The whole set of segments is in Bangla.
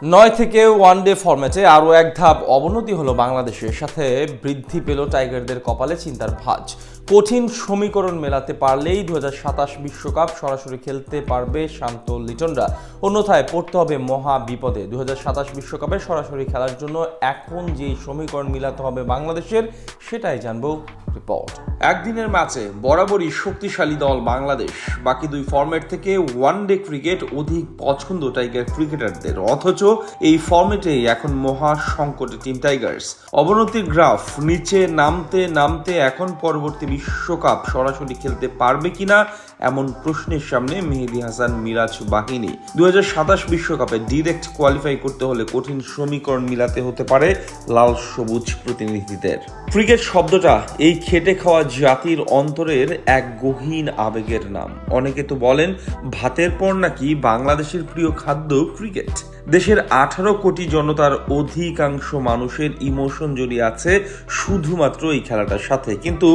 9 থেকে ওয়ানডে ফরম্যাটে আরও এক ধাপ অবনতি হলো বাংলাদেশের, সাথে বৃদ্ধি পেল টাইগারদের কপালে চিন্তার ভাঁজ। কঠিন সমীকরণ মেলাতে পারলেই 2027 বিশ্বকাপ সরাসরি খেলতে পারবে শান্ত লিটনরা, অন্যথায় পড়তে হবে মহা বিপদে। 2027 বিশ্বকাপে সরাসরি খেলার জন্য এখন যেই সমীকরণ মিলাতে হবে বাংলাদেশের, সেটাই জানবো রিপোর্ট। একদিনের ম্যাচে বরাবরই শক্তিশালী দল বাংলাদেশ, বাকি দুই ফরম্যাট থেকে ওয়ানডে ক্রিকেট অধিক পছন্দ টাইগার ক্রিকেটারদের, অথচ এই ফরম্যাটেই এখন মহা সংকটে টিম টাইগার্স। অবনতির গ্রাফ নিচে নামতে নামতে এখন পরবর্তী বিশ্বকাপ সরাসরি খেলতে পারবে কিনা এমন প্রশ্নের সামনে মেহেদী হাসান মিরাজ বাহিনী। 2027 বিশ্বকাপে ডিরেক্ট কোয়ালিফাই করতে হলে কঠিন সমীকরণ মিলাতে হতে পারে লাল সবুজ প্রতিনিধিদের। ক্রিকেট শব্দটা এই খেটে খাওয়া জাতির অন্তরের এক গহীন আবেগের নাম। অনেকে তো বলেন ভাতের পর নাকি বাংলাদেশের প্রিয় খাদ্য ক্রিকেট। দেশের 18 কোটি জনতার অধিকাংশ মানুষের ইমোশন জড়িয়ে আছে শুধুমাত্র এই খেলাটার সাথে, কিন্তু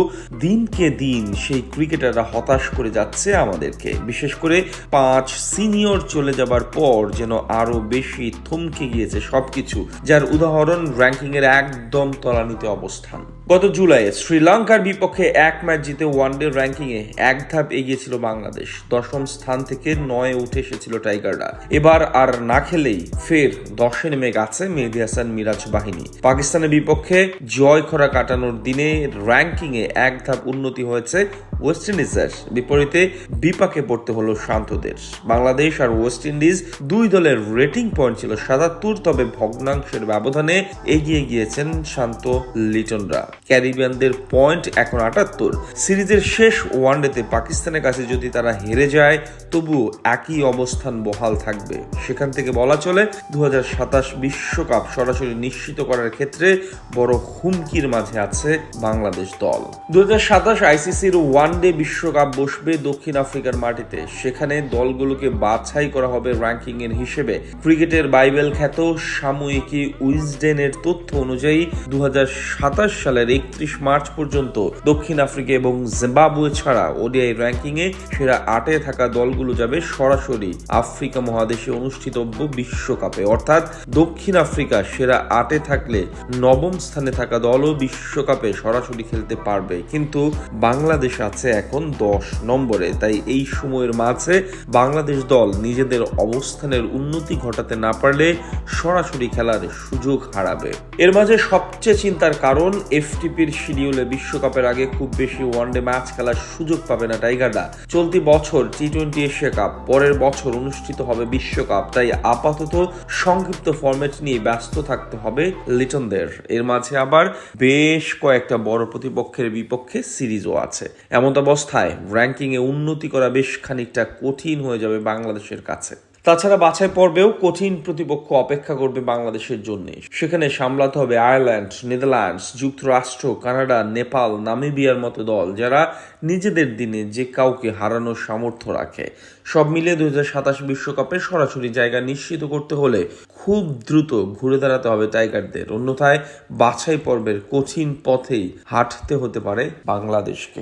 দিনকে দিন সেই ক্রিকেটাররা হতাশ করে যাচ্ছে আমাদেরকে। বিশেষ করে 5 সিনিয়র চলে যাবার পর যেন আরো বেশি থমকে গিয়েছে সবকিছু, যার উদাহরণ র্যাঙ্কিং এর একদম তলানিতে অবস্থান। গত জুলাইয়ে শ্রীলঙ্কার বিপক্ষে এক ম্যাচ জিতে ওয়ানডে র্যাঙ্কিংয়ে এক ধাপ এগিয়েছিল বাংলাদেশ। 10ম স্থান থেকে 9-এ উঠে এসেছিল টাইগাররা। এবার আর না খেলেই ফের 10-এ নেমে গেছে মেহেদী হাসান মিরাজ বাহিনী। পাকিস্তানের বিপক্ষে জয় খরা কাটানোর দিনে র্যাঙ্কিংয়ে এক ধাপ উন্নতি হয়েছে ওয়েস্ট ইন্ডিজের, বিপরীতে বিপাকে পড়তে হলো শান্তদের। বাংলাদেশ আর ওয়েস্ট ইন্ডিজ দুই দলের রেটিং পয়েন্ট ছিল 77, তবে ভগ্নাংশের ব্যবধানে এগিয়ে গিয়েছেন শান্ত লিটনরা। ক্যারিবিয়ানদের পয়েন্ট এখন 78। সিরিজের শেষ ওয়ানডেতে পাকিস্তানের কাছে যদি তারা হেরে যায়, তবু একই অবস্থান বহাল থাকবে। সেখান থেকে বলা চলে 2027 বিশ্বকাপ সরাসরি নিশ্চিত করার ক্ষেত্রে বড় হুমকির মাঝে আছে বাংলাদেশ দল। 2027 আইসিসির ওয়ানডে বিশ্বকাপ বসবে দক্ষিণ আফ্রিকার মাটিতে। সেখানে দলগুলোকে বাছাই করা হবে র্যাঙ্কিং এর হিসেবে। ক্রিকেটের বাইবেল খ্যাত সাময়িকী উইজডেনের তথ্য অনুযায়ী 2027 সালের 31 মার্চ পর্যন্ত দক্ষিণ আফ্রিকা এবং জিম্বাবুয়ে ছাড়া ওডিআই র্যাঙ্কিং এ সেরা 8-এ থাকা দলগুলো যাবে সরাসরি আফ্রিকা মহাদেশে অনুষ্ঠিতব্য বিশ্বকাপে। অর্থাৎ দক্ষিণ আফ্রিকা সেরা 8-এ থাকলে 9ম স্থানে থাকা দলও বিশ্বকাপে সরাসরি খেলতে পারবে, কিন্তু বাংলাদেশ আছে এখন 10 নম্বরে। তাই এই সময়ের মাঝে বাংলাদেশ দল নিজেদের অবস্থানের উন্নতি ঘটাতে না পারলে সরাসরি খেলার সুযোগ হারাবে। এর মাঝে সবচেয়ে চিন্তার কারণ এফটিপির শিডিউলে বিশ্বকাপের আগে খুব বেশি ওয়ানডে ম্যাচ খেলার সুযোগ পাবে না টাইগাররা। চলতি বছর টি-20 এশিয়া কাপ, পরের বছর অনুষ্ঠিত হবে বিশ্বকাপ। তাই আপাতত সংক্ষিপ্ত ফরম্যাট নিয়ে ব্যস্ত থাকতে হবে লিটনদের। এর মাঝে আবার বেশ কয়েকটা বড় প্রতিপক্ষের বিপক্ষে সিরিজও আছে। এমন অবস্থায় র্যাঙ্কিং এ উন্নতি করা বেশ খানিকটা কঠিন হয়ে যাবে বাংলাদেশের কাছে। তাছাড়া বাছাই পর্বেও কঠিন প্রতিপক্ষ অপেক্ষা করবে বাংলাদেশের জন্য। সেখানে সামলাতে হবে আয়ারল্যান্ড, নেদারল্যান্ডস, যুক্তরাষ্ট্র, কানাডা, নেপাল, নামিবিয়ার মতো দল, যারা নিজেদের দিনে যে কাউকে হারানোর সামর্থ্য রাখে। সব মিলে 2027 বিশ্বকাপে সরাসরি জায়গা নিশ্চিত করতে হলে খুব দ্রুত ঘুরে দাঁড়াতে হবে টাইগারদের, অন্যথায় বাছাই পর্বের কঠিন পথেই হাঁটতে হতে পারে বাংলাদেশকে।